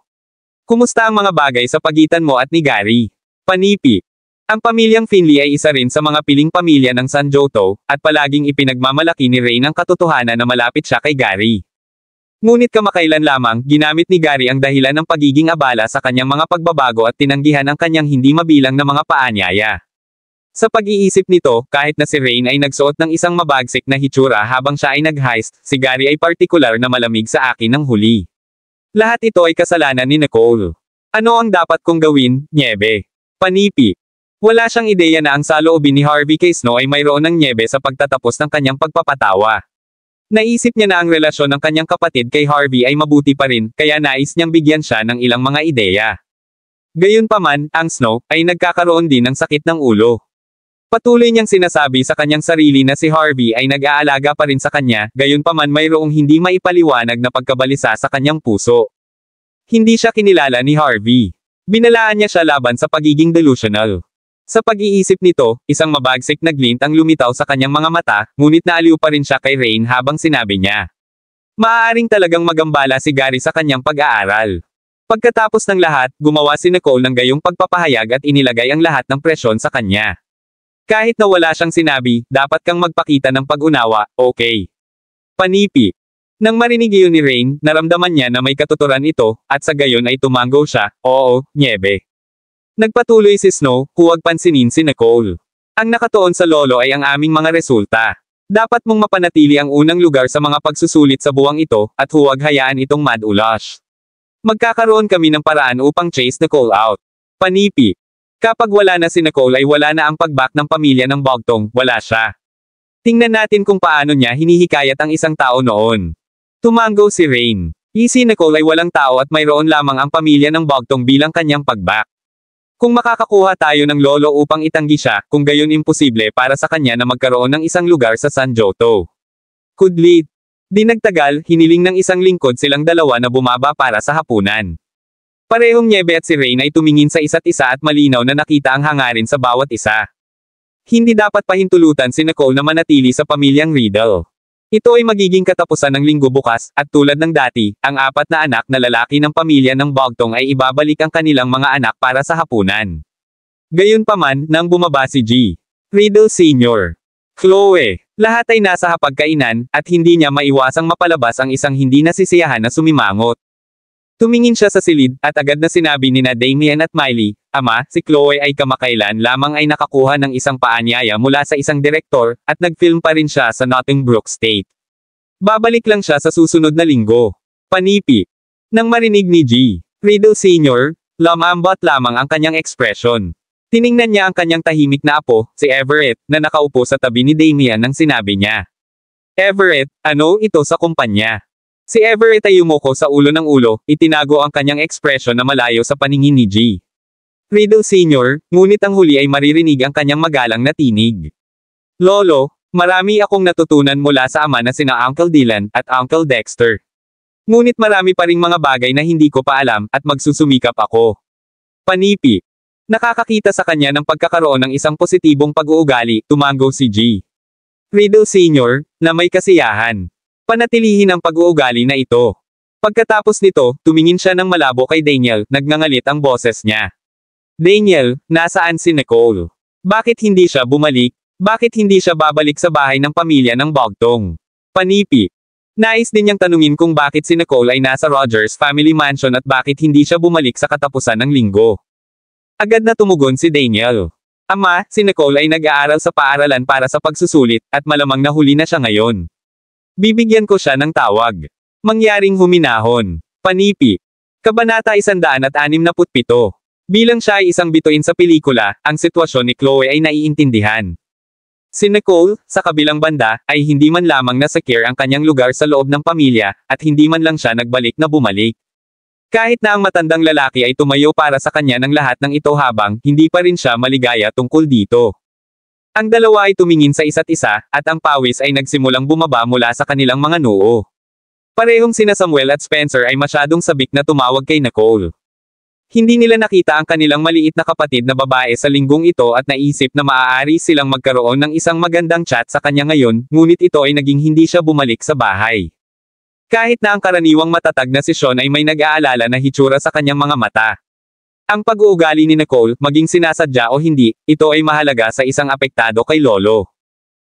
Kumusta ang mga bagay sa pagitan mo at ni Gary? Panipi. Ang pamilyang Finley ay isa rin sa mga piling pamilya ng San Joto, at palaging ipinagmamalaki ni Rain ang katotohanan na malapit siya kay Gary. Ngunit kamakailan lamang, ginamit ni Gary ang dahilan ng pagiging abala sa kanyang mga pagbabago at tinanggihan ang kanyang hindi mabilang na mga paanyaya. Sa pag-iisip nito, kahit na si Rain ay nagsuot ng isang mabagsik na hitsura habang siya ay nag-heist, si Gary ay partikular na malamig sa akin ng huli. Lahat ito ay kasalanan ni Nicole. Ano ang dapat kong gawin, Niebe? Panipi. Wala siyang ideya na ang saloobin ni Harvey kay Snow ay mayroon ng Niebe sa pagtatapos ng kanyang pagpapatawa. Naisip niya na ang relasyon ng kanyang kapatid kay Harvey ay mabuti pa rin, kaya nais niyang bigyan siya ng ilang mga ideya. Gayunpaman, ang Snow ay nagkakaroon din ng sakit ng ulo. Patuloy niyang sinasabi sa kanyang sarili na si Harvey ay nag-aalaga pa rin sa kanya, gayunpaman mayroong hindi maipaliwanag na pagkabalisa sa kanyang puso. Hindi siya kinilala ni Harvey. Binalaan niya siya laban sa pagiging delusional. Sa pag-iisip nito, isang mabagsik na glint ang lumitaw sa kanyang mga mata, ngunit naaliw pa rin siya kay Rain habang sinabi niya. Maaaring talagang magambala si Gary sa kanyang pag-aaral. Pagkatapos ng lahat, gumawa si Nicole ng gayong pagpapahayag at inilagay ang lahat ng presyon sa kanya. Kahit na wala siyang sinabi, dapat kang magpakita ng pag-unawa, okay? Panipi. Nang marinig iyon ni Rain, naramdaman niya na may katuturan ito, at sa gayon ay tumango siya, oo, Niebe. Nagpatuloy si Snow, huwag pansinin si Nicole. Ang nakatuon sa lolo ay ang aming mga resulta. Dapat mong mapanatili ang unang lugar sa mga pagsusulit sa buwang ito, at huwag hayaan itong mad-ulash. Magkakaroon kami ng paraan upang chase Nicole out. Panipi. Kapag wala na si Nicole ay wala na ang pag-back ng pamilya ng Bogtong, wala siya. Tingnan natin kung paano niya hinihikayat ang isang tao noon. Tumango si Rain. Si Nicole ay walang tao at mayroon lamang ang pamilya ng Bogtong bilang kanyang pag-back. Kung makakakuha tayo ng lolo upang itanggi siya, kung gayon imposible para sa kanya na magkaroon ng isang lugar sa San Joto. Kudlit. Di nagtagal, hiniling ng isang lingkod silang dalawa na bumaba para sa hapunan. Parehong Niebe at si Rain ay tumingin sa isa't isa at malinaw na nakita ang hangarin sa bawat isa. Hindi dapat pahintulutan si Nicole na manatili sa pamilyang Riddle. Ito ay magiging katapusan ng linggo bukas, at tulad ng dati, ang 4 na anak na lalaki ng pamilya ng Bogtong ay ibabalik ang kanilang mga anak para sa hapunan. Gayunpaman, nang bumaba si G. Riddle Sr. Chloe. Lahat ay nasa hapagkainan, at hindi niya maiwasang mapalabas ang isang hindi nasisiyahan na sumimangot. Tumingin siya sa silid, at agad na sinabi ni na Damien at Miley, Ama, si Chloe ay kamakailan lamang ay nakakuha ng isang paanyaya mula sa isang direktor, at nag-film pa rin siya sa Notting Brook State. Babalik lang siya sa susunod na linggo. Panipi. Nang marinig ni G. Riddle Sr., lumambot lamang ang kanyang ekspresyon. Tiningnan niya ang kanyang tahimik na apo, si Everett, na nakaupo sa tabi ni Damien nang sinabi niya. Everett, ano ito sa kumpanya? Si Everett ay yumuko sa ulo ng ulo, itinago ang kanyang ekspresyon na malayo sa paningin ni G. Riddle Sr., ngunit ang huli ay maririnig ang kanyang magalang na tinig. Lolo, marami akong natutunan mula sa ama na sina Uncle Dylan at Uncle Dexter. Ngunit marami pa ring mga bagay na hindi ko pa alam at magsusumikap ako. Panipi. Nakakakita sa kanya ng pagkakaroon ng isang positibong pag-uugali, tumango si G. Riddle Sr., na may kasiyahan. Panatilihin ang pag-uugali na ito. Pagkatapos nito, tumingin siya ng malabo kay Daniel, nagngangalit ang boses niya. Daniel, nasaan si Nicole? Bakit hindi siya bumalik? Bakit hindi siya babalik sa bahay ng pamilya ng Bogtong? Panipi. Nais din niyang tanungin kung bakit si Nicole ay nasa Rogers Family Mansion at bakit hindi siya bumalik sa katapusan ng linggo. Agad na tumugon si Daniel. Ama, si Nicole ay nag-aaral sa paaralan para sa pagsusulit, at malamang nahuli na siya ngayon. Bibigyan ko siya ng tawag. Mangyaring huminahon. Panipi. Kabanata 167. Bilang siya ay isang bituin sa pelikula, ang sitwasyon ni Chloe ay naiintindihan. Si Nicole, sa kabilang banda, ay hindi man lamang nasecure ang kanyang lugar sa loob ng pamilya, at hindi man lang siya nagbalik na bumalik. Kahit na ang matandang lalaki ay tumayo para sa kanya ng lahat ng ito habang, hindi pa rin siya maligaya tungkol dito. Ang dalawa ay tumingin sa isa't isa, at ang pawis ay nagsimulang bumaba mula sa kanilang mga noo. Parehong sina Samuel at Spencer ay masyadong sabik na tumawag kay Nicole. Hindi nila nakita ang kanilang maliit na kapatid na babae sa linggong ito at naisip na maaari silang magkaroon ng isang magandang chat sa kanya ngayon, ngunit ito ay naging hindi siya bumalik sa bahay. Kahit na ang karaniwang matatag na si Sean ay may nag-aalala na hitsura sa kanyang mga mata. Ang pag-uugali ni Nicole, maging sinasadya o hindi, ito ay mahalaga sa isang apektado kay Lolo.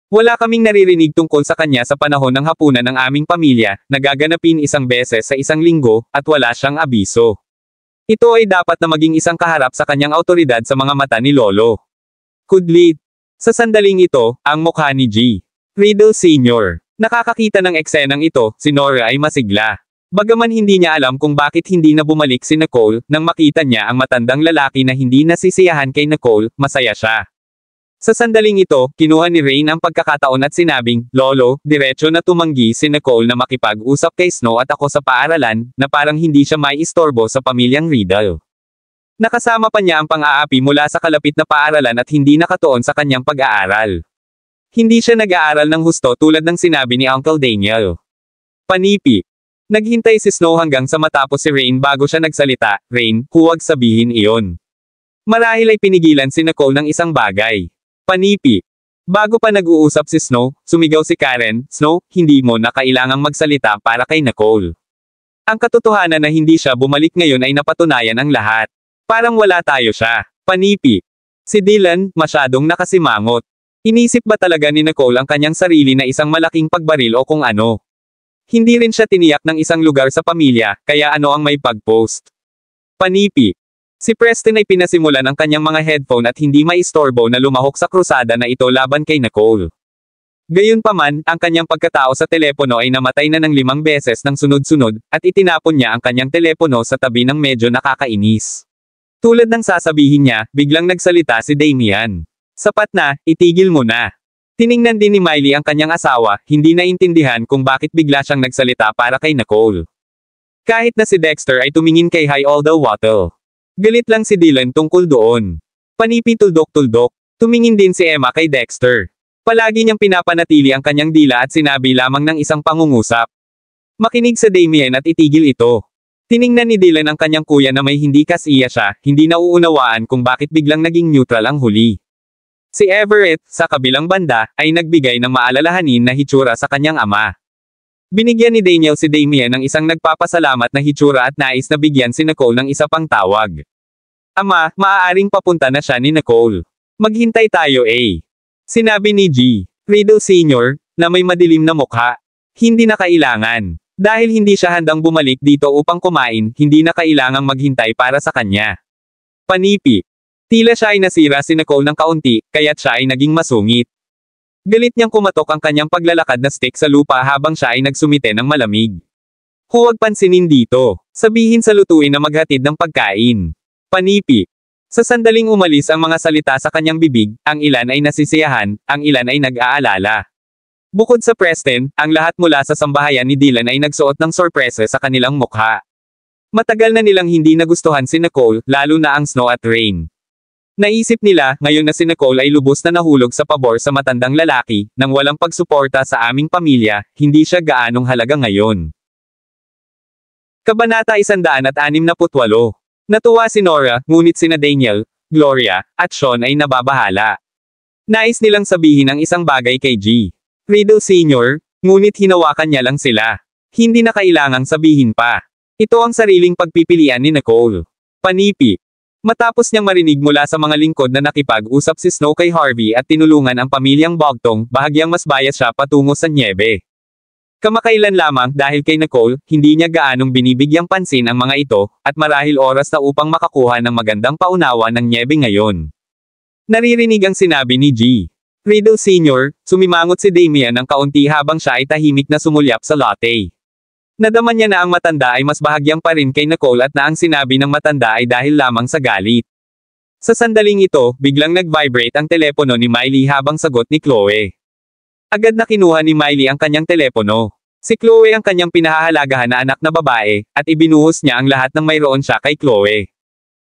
Wala kaming naririnig tungkol sa kanya sa panahon ng hapunan ng aming pamilya, nagaganapin isang beses sa isang linggo, at wala siyang abiso. Ito ay dapat na maging isang kaharap sa kanyang awtoridad sa mga mata ni Lolo. Kudlit. Sa sandaling ito, ang mukha ni G. Riddle Sr. Nakakakita ng eksenang ito, si Nora ay masigla. Bagaman hindi niya alam kung bakit hindi na bumalik si Nicole, nang makita niya ang matandang lalaki na hindi nasisiyahan kay Nicole, masaya siya. Sa sandaling ito, kinuha ni Rain ang pagkakataon at sinabing, Lolo, diretso na tumanggi si Nicole na makipag-usap kay Snow at ako sa paaralan, na parang hindi siya may istorbo sa pamilyang Riddle. Nakasama pa niya ang pang-aapi mula sa kalapit na paaralan at hindi nakatuon sa kanyang pag-aaral. Hindi siya nag-aaral ng husto tulad ng sinabi ni Uncle Daniel. Panipi. Naghintay si Snow hanggang sa matapos si Rain bago siya nagsalita, Rain, huwag sabihin iyon. Marahil ay pinigilan si Nicole ng isang bagay. Panipi. Bago pa nag-uusap si Snow, sumigaw si Karen, Snow, hindi mo na kailangang magsalita para kay Nicole. Ang katotohanan na hindi siya bumalik ngayon ay napatunayan ang lahat. Parang wala tayo siya. Panipi. Si Dylan, masyadong nakasimangot. Inisip ba talaga ni Nicole ang kanyang sarili na isang malaking pagbaril o kung ano? Hindi rin siya tiniyak ng isang lugar sa pamilya, kaya ano ang may pag-post? Panipi. Si Preston ay pinasimulan ang kanyang mga headphone at hindi maistorbo na lumahok sa krusada na ito laban kay Nicole. Gayunpaman, ang kanyang pagkatao sa telepono ay namatay na ng 5 beses ng sunod-sunod, at itinapon niya ang kanyang telepono sa tabi ng medyo nakakainis. Tulad ng sasabihin niya, biglang nagsalita si Damian. Sapat na, itigil mo na. Tiningnan din ni Miley ang kanyang asawa, hindi naintindihan kung bakit bigla siyang nagsalita para kay Nicole. Kahit na si Dexter ay tumingin kay High Aldo Wattle. Galit lang si Dylan tungkol doon. Panipi tuldok-tuldok. Tumingin din si Emma kay Dexter. Palagi niyang pinapanatili ang kanyang dila at sinabi lamang ng isang pangungusap. Makinig sa Damien at itigil ito. Tiningnan ni Dylan ang kanyang kuya na may hindi kasiya siya, hindi nauunawaan kung bakit biglang naging neutral ang huli. Si Everett, sa kabilang banda, ay nagbigay ng maalalahanin na hitsura sa kanyang ama. Binigyan ni Daniel si Damien ng isang nagpapasalamat na hitsura at nais na bigyan si Nicole ng isa pang tawag. Ama, maaaring papunta na siya ni Nicole. Maghintay tayo Sinabi ni G. Riddle Sr., na may madilim na mukha. Hindi na kailangan. Dahil hindi siya handang bumalik dito upang kumain, hindi na kailangang maghintay para sa kanya. Panipi. Tila siya ay nasira si Nicole ng kaunti, kaya't siya ay naging masungit. Galit niyang kumatok ang kanyang paglalakad na stick sa lupa habang siya ay nagsumite ng malamig. Huwag pansinin dito. Sabihin sa lutuin na maghatid ng pagkain. Panipi. Sa sandaling umalis ang mga salita sa kanyang bibig, ang ilan ay nasisiyahan, ang ilan ay nag-aalala. Bukod sa Preston, ang lahat mula sa sambahayan ni Dylan ay nagsuot ng sorpresa sa kanilang mukha. Matagal na nilang hindi nagustuhan si Nicole, lalo na ang Snow at Rain. Naisip nila, ngayon na si Nicole ay lubos na nahulog sa pabor sa matandang lalaki, nang walang pagsuporta sa aming pamilya, hindi siya gaanong halaga ngayon. Kabanata 168. Natuwa si Nora, ngunit sina Daniel, Gloria, at Sean ay nababahala. Nais nilang sabihin ang isang bagay kay G. Riddle Sr., ngunit hinawakan niya lang sila. Hindi na kailangang sabihin pa. Ito ang sariling pagpipilian ni Nicole. Panipi. Matapos niyang marinig mula sa mga lingkod na nakipag-usap si Snow kay Harvey at tinulungan ang pamilyang Bogtong, bahagyang mas bias siya patungo sa Niebe. Kamakailan lamang dahil kay Nicole, hindi niya gaanong binibigyang pansin ang mga ito, at marahil oras na upang makakuha ng magandang paunawa ng Niebe ngayon. Naririnig ang sinabi ni G. Riddle Sr., sumimangot si Damian ng kaunti habang siya ay tahimik na sumulyap sa latte. Nadaman niya na ang matanda ay mas bahagyang pa rin kay Nicole at na ang sinabi ng matanda ay dahil lamang sa galit. Sa sandaling ito, biglang nag-vibrate ang telepono ni Miley habang sagot ni Chloe. Agad na kinuha ni Miley ang kanyang telepono. Si Chloe ang kanyang pinahahalagahan na anak na babae, at ibinuhos niya ang lahat ng mayroon siya kay Chloe.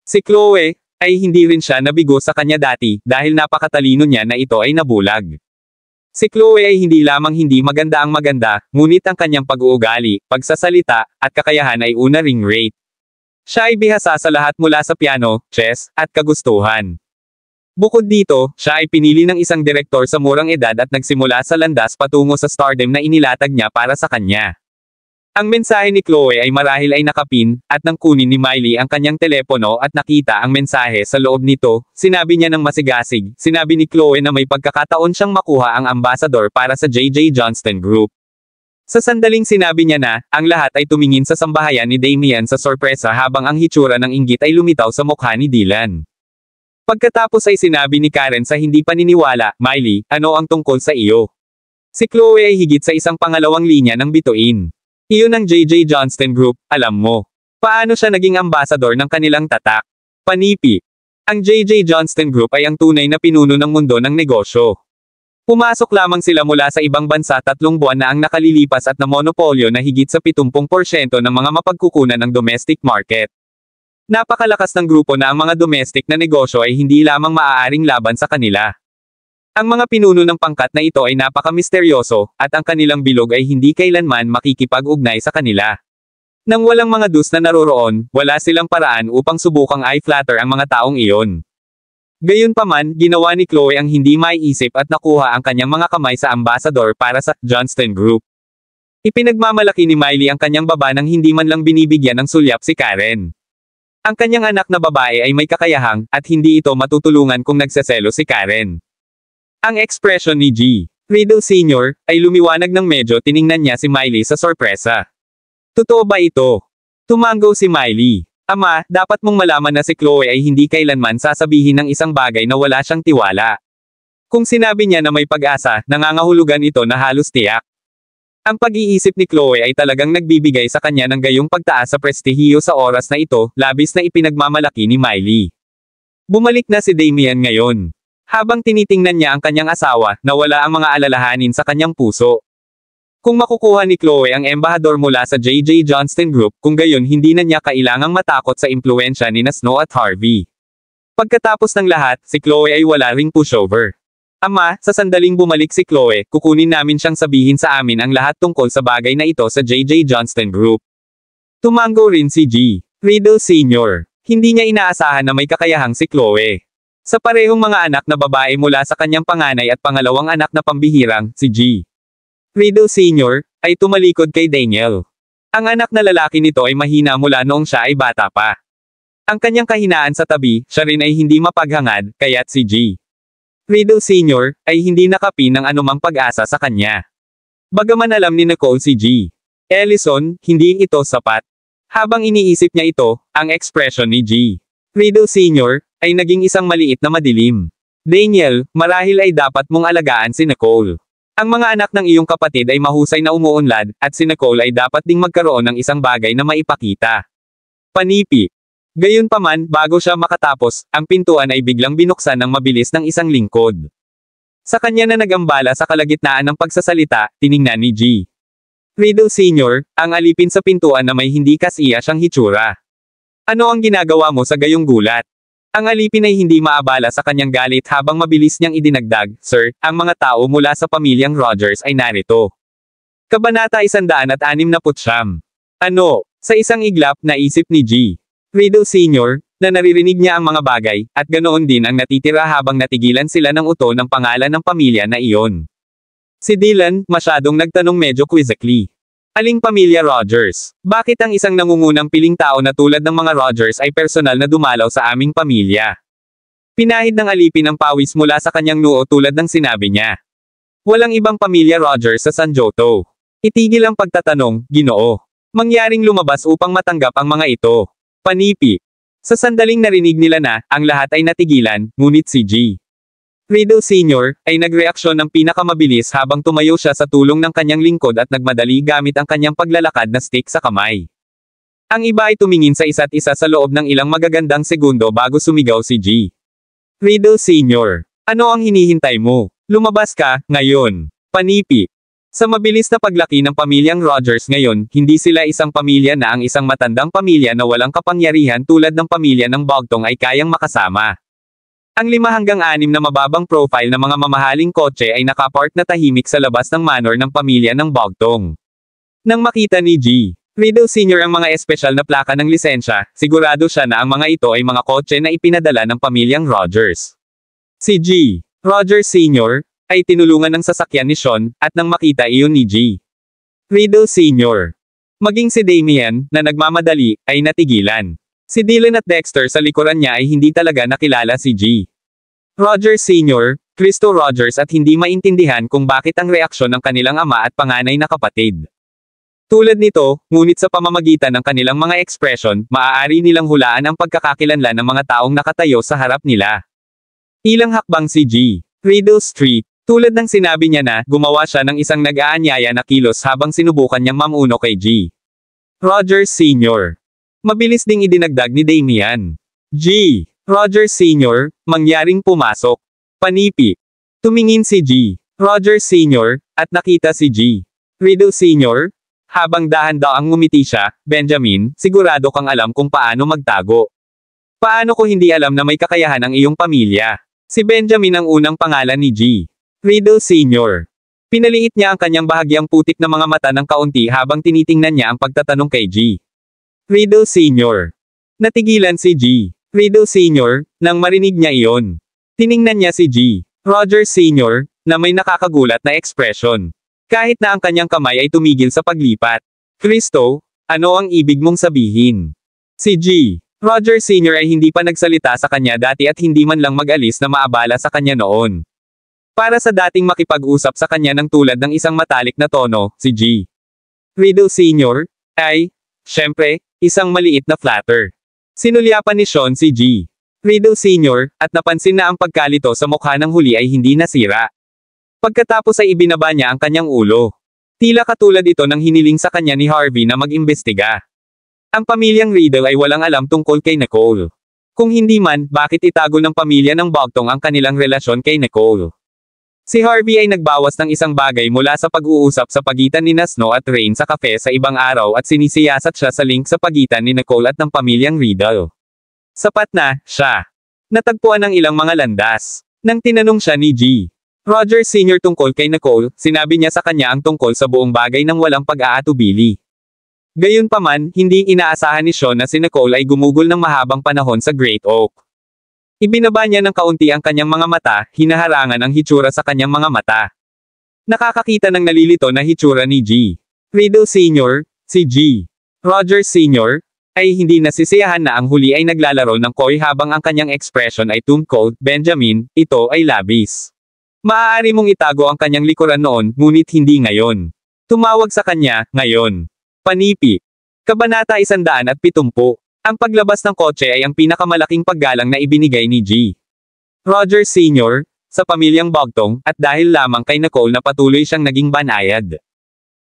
Si Chloe, ay hindi rin siya nabigo sa kanya dati, dahil napakatalino niya na ito ay nabulag. Si Chloe ay hindi lamang hindi maganda ang maganda, ngunit ang kanyang pag-uugali, pagsasalita, at kakayahan ay una ring rate. Siya ay bihasa sa lahat mula sa piano, chess, at kagustuhan. Bukod dito, siya ay pinili ng isang direktor sa murang edad at nagsimula sa landas patungo sa stardom na inilatag niya para sa kanya. Ang mensahe ni Chloe ay marahil ay nakapin, at nang kunin ni Miley ang kanyang telepono at nakita ang mensahe sa loob nito, sinabi niya ng masigasig, sinabi ni Chloe na may pagkakataon siyang makuha ang ambasador para sa J.J. Johnston Group. Sa sandaling sinabi niya na, ang lahat ay tumingin sa sambahayan ni Damian sa sorpresa habang ang hitsura ng inggit ay lumitaw sa mukha ni Dylan. Pagkatapos ay sinabi ni Karen sa hindi paniniwala, Miley, ano ang tungkol sa iyo? Si Chloe ay higit sa isang pangalawang linya ng bituin. Iyon ang J.J. Johnston Group, alam mo. Paano siya naging ambasador ng kanilang tatak? Panipi. Ang J.J. Johnston Group ay ang tunay na pinuno ng mundo ng negosyo. Pumasok lamang sila mula sa ibang bansa 3 buwan na ang nakalilipas at namonopolyo na higit sa 70% ng mga mapagkukunan ng domestic market. Napakalakas ng grupo na ang mga domestic na negosyo ay hindi lamang maaaring laban sa kanila. Ang mga pinuno ng pangkat na ito ay napaka-misteryoso, at ang kanilang bilog ay hindi kailanman makikipag-ugnay sa kanila. Nang walang mga dus na naroroon, wala silang paraan upang subukang i-flatter ang mga taong iyon. Gayunpaman, ginawa ni Chloe ang hindi maiisip at nakuha ang kanyang mga kamay sa ambasador para sa Johnston Group. Ipinagmamalaki ni Miley ang kanyang baba nang hindi man lang binibigyan ng sulyap si Karen. Ang kanyang anak na babae ay may kakayahang, at hindi ito matutulungan kung nagseselo si Karen. Ang ekspresyon ni G. Riddle Sr. ay lumiwanag ng medyo tiningnan niya si Miley sa sorpresa. Totoo ba ito? Tumango si Miley. Ama, dapat mong malaman na si Chloe ay hindi kailanman sasabihin ng isang bagay na wala siyang tiwala. Kung sinabi niya na may pag-asa, nangangahulugan ito na halos tiyak. Ang pag-iisip ni Chloe ay talagang nagbibigay sa kanya ng gayong pagtaas sa prestihiyo sa oras na ito, labis na ipinagmamalaki ni Miley. Bumalik na si Damian ngayon. Habang tinitingnan niya ang kanyang asawa, nawala ang mga alalahanin sa kanyang puso. Kung makukuha ni Chloe ang embahador mula sa J.J. Johnston Group, kung gayon hindi na niya kailangang matakot sa impluensya ni Snow at Harvey. Pagkatapos ng lahat, si Chloe ay wala ring pushover. Ama, sa sandaling bumalik si Chloe, kukunin namin siyang sabihin sa amin ang lahat tungkol sa bagay na ito sa J.J. Johnston Group. Tumango rin si G. Riddle Sr. Hindi niya inaasahan na may kakayahang si Chloe. Sa parehong mga anak na babae mula sa kanyang panganay at pangalawang anak na pambihirang, si G. Riddle Sr. ay tumalikod kay Daniel. Ang anak na lalaki nito ay mahina mula noong siya ay bata pa. Ang kanyang kahinaan sa tabi, siya rin ay hindi mapaghangad, kaya't si G. Riddle Sr. ay hindi nakapin ng anumang pag-asa sa kanya. Bagaman alam ni Nicole si G. Ellison, hindi ito sapat. Habang iniisip niya ito, ang ekspresyon ni G. Riddle Sr. ay naging isang maliit na madilim. Daniel, marahil ay dapat mong alagaan si Nicole. Ang mga anak ng iyong kapatid ay mahusay na umuunlad, at si Nicole ay dapat ding magkaroon ng isang bagay na maipakita. Panipi. Gayunpaman, bago siya makatapos, ang pintuan ay biglang binuksan ng mabilis ng isang lingkod. Sa kanya na nagambala sa kalagitnaan ng pagsasalita, tiningnan ni G. Riddle Sr., ang alipin sa pintuan na may hindi kasiya siyang hitsura. Ano ang ginagawa mo sa gayong gulat? Ang alipin ay hindi maabala sa kanyang galit habang mabilis niyang idinagdag, Sir, ang mga tao mula sa pamilyang Rogers ay narito. Kabanata 169. Ano? Sa isang iglap, naisip ni G. Riddle Sr., na naririnig niya ang mga bagay, at ganoon din ang natitira habang natigilan sila ng uto ng pangalan ng pamilya na iyon. Si Dylan, masyadong nagtanong medyo quizzically. Aling pamilya Rogers? Bakit ang isang nangungunang piling tao na tulad ng mga Rogers ay personal na dumalaw sa aming pamilya? Pinahid ng alipin ang pawis mula sa kanyang noo tulad ng sinabi niya. Walang ibang pamilya Rogers sa San Joto. Itigil ang pagtatanong, Ginoo. Mangyaring lumabas upang matanggap ang mga ito. Panipi. Sa sandaling narinig nila na, ang lahat ay natigilan, ngunit si G. Riddle Sr. ay nagreaksyon ng pinakamabilis habang tumayo siya sa tulong ng kanyang lingkod at nagmadali gamit ang kanyang paglalakad na stick sa kamay. Ang iba ay tumingin sa isa't isa sa loob ng ilang magagandang segundo bago sumigaw si G. Riddle Sr. Ano ang hinihintay mo? Lumabas ka, ngayon. Panipi. Sa mabilis na paglaki ng pamilyang Rogers ngayon, hindi sila isang pamilya na ang isang matandang pamilya na walang kapangyarihan tulad ng pamilya ng Bogtong ay kayang makasama. Ang 5 hanggang 6 na mababang profile na mga mamahaling kotse ay nakapark na tahimik sa labas ng manor ng pamilya ng Bogtong. Nang makita ni G. Riddle Sr. ang mga espesyal na plaka ng lisensya, sigurado siya na ang mga ito ay mga kotse na ipinadala ng pamilyang Rogers. Si G. Rogers Sr. ay tinulungan ng sasakyan ni Sean, at nang makita iyon ni G. Riddle Sr. Maging si Damian, na nagmamadali, ay natigilan. Si Dylan at Dexter sa likuran niya ay hindi talaga nakilala si G. Rogers Sr., Cristo Rogers at hindi maintindihan kung bakit ang reaksyon ng kanilang ama at panganay na kapatid. Tulad nito, ngunit sa pamamagitan ng kanilang mga ekspresyon, maaari nilang hulaan ang pagkakakilanlan ng mga taong nakatayo sa harap nila. Ilang hakbang si G. Riddle Street. Tulad ng sinabi niya na, gumawa siya ng isang nag-aanyaya na kilos habang sinubukan niyang mamuno kay G. Rogers Sr. Mabilis ding idinagdag ni Damian. G. Rogers Sr., mangyaring pumasok. Panipi. Tumingin si G. Rogers Sr., at nakita si G. Riddle Sr., habang dahan-daang ngumiti siya, Benjamin, sigurado kang alam kung paano magtago. Paano ko hindi alam na may kakayahan ang iyong pamilya? Si Benjamin ang unang pangalan ni G. Riddle Sr. Pinaliit niya ang kanyang bahagyang putik na mga mata ng kaunti habang tinitingnan niya ang pagtatanong kay G. Riddle Sr. Natigilan si G. Riddle Sr., nang marinig niya iyon. Tiningnan niya si G. Rogers Sr., na may nakakagulat na ekspresyon. Kahit na ang kanyang kamay ay tumigil sa paglipat. Kristo, ano ang ibig mong sabihin? Si G. Rogers Sr. ay hindi pa nagsalita sa kanya dati at hindi man lang mag-alis na maabala sa kanya noon. Para sa dating makipag-usap sa kanya ng tulad ng isang matalik na tono, si G. Riddle Sr. ay, syempre, isang maliit na flatter. Sinulyapan ni Sean si G. Riddle Sr., at napansin na ang pagkalito sa mukha ng huli ay hindi nasira. Pagkatapos ay ibinaba niya ang kanyang ulo. Tila katulad ito ng hiniling sa kanya ni Harvey na mag-imbestiga. Ang pamilyang Riddle ay walang alam tungkol kay Nicole. Kung hindi man, bakit itago ng pamilya ng Bogtong ang kanilang relasyon kay Nicole? Si Harvey ay nagbawas ng isang bagay mula sa pag-uusap sa pagitan ni Snow at Rain sa kafe sa ibang araw at sinisiyasat siya sa link sa pagitan ni Nicole at ng pamilyang Riddle. Sapat na, siya. Natagpuan ng ilang mga landas. Nang tinanong siya ni G. Rogers Sr. tungkol kay Nicole, sinabi niya sa kanya ang tungkol sa buong bagay ng walang pag-aatubili. Gayunpaman, hindi inaasahan ni Sean na si Nicole ay gumugol ng mahabang panahon sa Great Oak. Ibinaba niya ng kaunti ang kanyang mga mata, hinaharangan ang hitsura sa kanyang mga mata. Nakakakita ng nalilito na hitsura ni G. Riddle Sr., si G. Rogers Sr., ay hindi nasisiyahan na ang huli ay naglalaro ng koy habang ang kanyang ekspresyon ay tungkol, Benjamin, ito ay labis. Maaari mong itago ang kanyang likuran noon, ngunit hindi ngayon. Tumawag sa kanya, ngayon. Panipi. Kabanata 170. Ang paglabas ng kotse ay ang pinakamalaking paggalang na ibinigay ni G. Rogers Sr., sa pamilyang Bogtong, at dahil lamang kay Nicole na patuloy siyang naging banayad.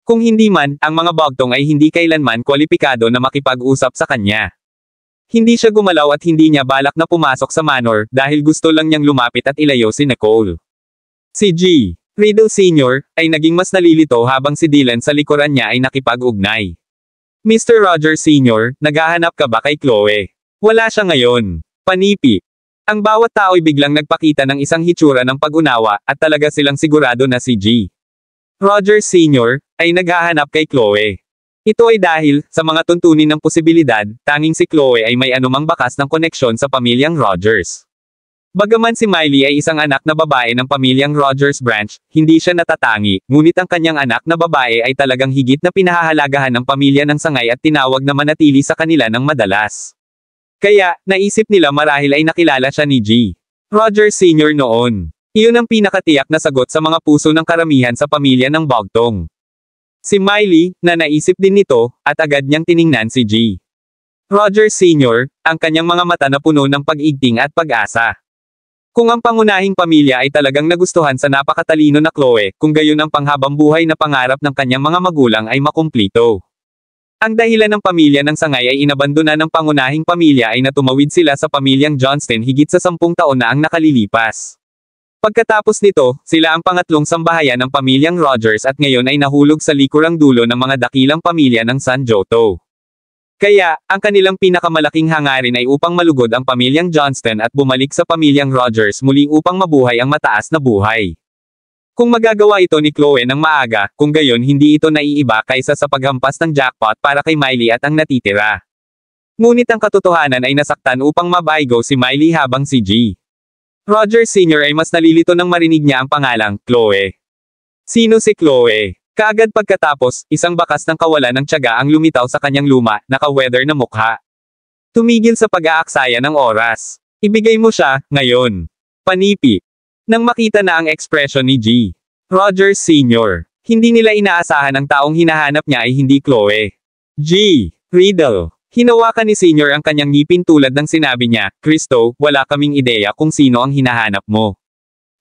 Kung hindi man, ang mga Bogtong ay hindi kailanman kwalipikado na makipag-usap sa kanya. Hindi siya gumalaw at hindi niya balak na pumasok sa manor dahil gusto lang niyang lumapit at ilayo si Nicole. Si G. Riddle Sr., ay naging mas nalilito habang si Dylan sa likuran niya ay nakipag-ugnay. Mr. Rogers Sr., naghahanap ka ba kay Chloe? Wala siya ngayon. Panipi. Ang bawat tao'y biglang nagpakita ng isang hitsura ng pag-unawa, at talaga silang sigurado na si G. Rogers Sr., ay naghahanap kay Chloe. Ito ay dahil, sa mga tuntunin ng posibilidad, tanging si Chloe ay may anumang bakas ng koneksyon sa pamilyang Rogers. Bagaman si Miley ay isang anak na babae ng pamilyang Rogers branch, hindi siya natatangi, ngunit ang kanyang anak na babae ay talagang higit na pinahahalagahan ng pamilya ng sangay at tinawag na manatili sa kanila ng madalas. Kaya, naisip nila marahil ay nakilala siya ni G. Rogers Sr. noon. Iyon ang pinakatiyak na sagot sa mga puso ng karamihan sa pamilya ng Bogtong. Si Miley, na naisip din nito, at agad niyang tiningnan si G. Rogers Sr., ang kanyang mga mata na puno ng pag-igting at pag-asa. Kung ang pangunahing pamilya ay talagang nagustuhan sa napakatalino na Chloe, kung gayon ang panghabang buhay na pangarap ng kanyang mga magulang ay makumplito. Ang dahilan ng pamilya ng sangay ay inabandona ng pangunahing pamilya ay natumawid sila sa pamilyang Johnston higit sa 10 taon na ang nakalilipas. Pagkatapos nito, sila ang pangatlong sambahayan ng pamilyang Rogers at ngayon ay nahulog sa likurang dulo ng mga dakilang pamilya ng San Joto. Kaya, ang kanilang pinakamalaking hangarin ay upang malugod ang pamilyang Johnston at bumalik sa pamilyang Rogers muli upang mabuhay ang mataas na buhay. Kung magagawa ito ni Chloe ng maaga, kung gayon hindi ito naiiba kaysa sa paghampas ng jackpot para kay Miley at ang natitira. Ngunit ang katotohanan ay nasaktan upang mabaigo si Miley habang si G. Rogers Sr. ay mas nalilito nang marinig niya ang pangalang, Chloe. Sino si Chloe? Kaagad pagkatapos, isang bakas ng kawalan ng tiyaga ang lumitaw sa kanyang luma, naka-weather na mukha. Tumigil sa pag-aaksaya ng oras. Ibigay mo siya, ngayon. Panipi. Nang makita na ang ekspresyon ni G. Rogers Sr., hindi nila inaasahan ang taong hinahanap niya ay hindi Chloe. G. Riddle. Hinawakan ni Senior ang kanyang ngipin tulad ng sinabi niya, Kristo, wala kaming ideya kung sino ang hinahanap mo.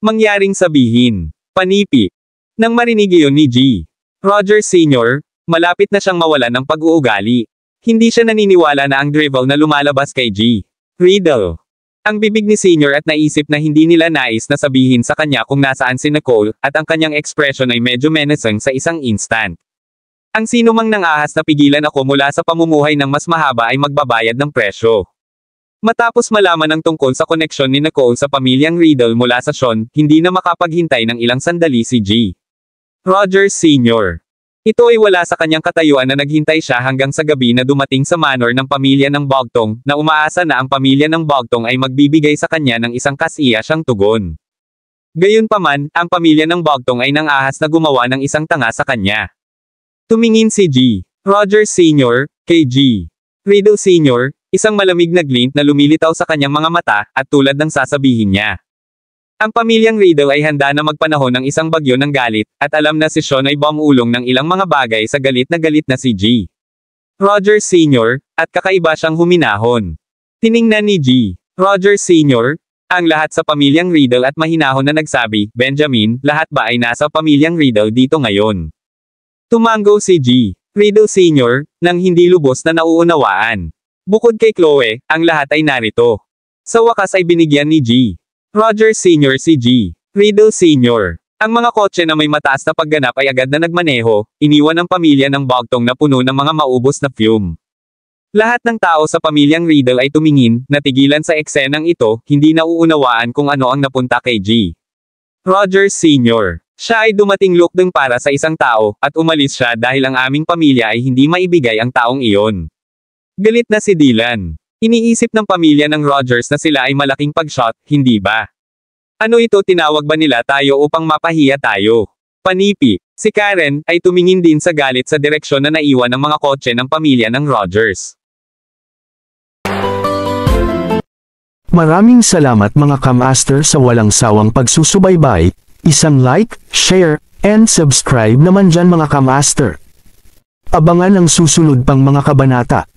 Mangyaring sabihin. Panipi. Nang marinig iyon ni G. Rogers Sr., malapit na siyang mawalan ng pag-uugali. Hindi siya naniniwala na ang drivel na lumalabas kay G. Riddle. Ang bibig ni Senior at naisip na hindi nila nais na sabihin sa kanya kung nasaan si Nicole, at ang kanyang ekspresyon ay medyo menacing sa isang instant. Ang sino mang nang-ahas na pigilan ako mula sa pamumuhay ng mas mahaba ay magbabayad ng presyo. Matapos malaman ang tungkol sa koneksyon ni Nicole sa pamilyang Riddle mula sa Sean, hindi na makapaghintay ng ilang sandali si G. Rogers Sr. Ito ay wala sa kanyang katayuan na naghintay siya hanggang sa gabi na dumating sa manor ng pamilya ng Bogtong, na umaasa na ang pamilya ng Bogtong ay magbibigay sa kanya ng isang kasiya siyang tugon. Gayunpaman, ang pamilya ng Bogtong ay nang-ahas na gumawa ng isang tanga sa kanya. Tumingin si G. Rogers Sr. kay G. Riddle Sr., isang malamig na glint na lumilitaw sa kanyang mga mata, at tulad ng sasabihin niya. Ang pamilyang Riddle ay handa na magpanahon ng isang bagyo ng galit, at alam na si Sean ay bumulong ng ilang mga bagay sa galit na si G. Rogers Sr., at kakaiba siyang huminahon. Tiningnan ni G. Rogers Sr., ang lahat sa pamilyang Riddle at mahinahon na nagsabi, Benjamin, lahat ba ay nasa pamilyang Riddle dito ngayon? Tumango si G. Riddle Sr., nang hindi lubos na nauunawaan. Bukod kay Chloe, ang lahat ay narito. Sa wakas ay binigyan ni G. Rogers Sr. si G. Riddle Sr. Ang mga kotse na may mataas na pagganap ay agad na nagmaneho, iniwan ang pamilya ng Bogtong na puno ng mga maubos na fume. Lahat ng tao sa pamilyang Riddle ay tumingin, natigilan sa eksenang ito, hindi nauunawaan kung ano ang napunta kay G. Rogers Sr. Siya ay dumating lukdeng para sa isang tao, at umalis siya dahil ang aming pamilya ay hindi maibigay ang taong iyon. Galit na si Dylan. Iniisip ng pamilya ng Rogers na sila ay malaking pag-shot, hindi ba? Ano ito, tinawag ba nila tayo upang mapahiya tayo? Panipi. Si Karen, ay tumingin din sa galit sa direksyon na naiwan ng mga kotse ng pamilya ng Rogers. Maraming salamat mga kamaster sa walang sawang pagsusubaybay. Isang like, share, and subscribe naman dyan mga kamaster. Abangan ang susunod pang mga kabanata.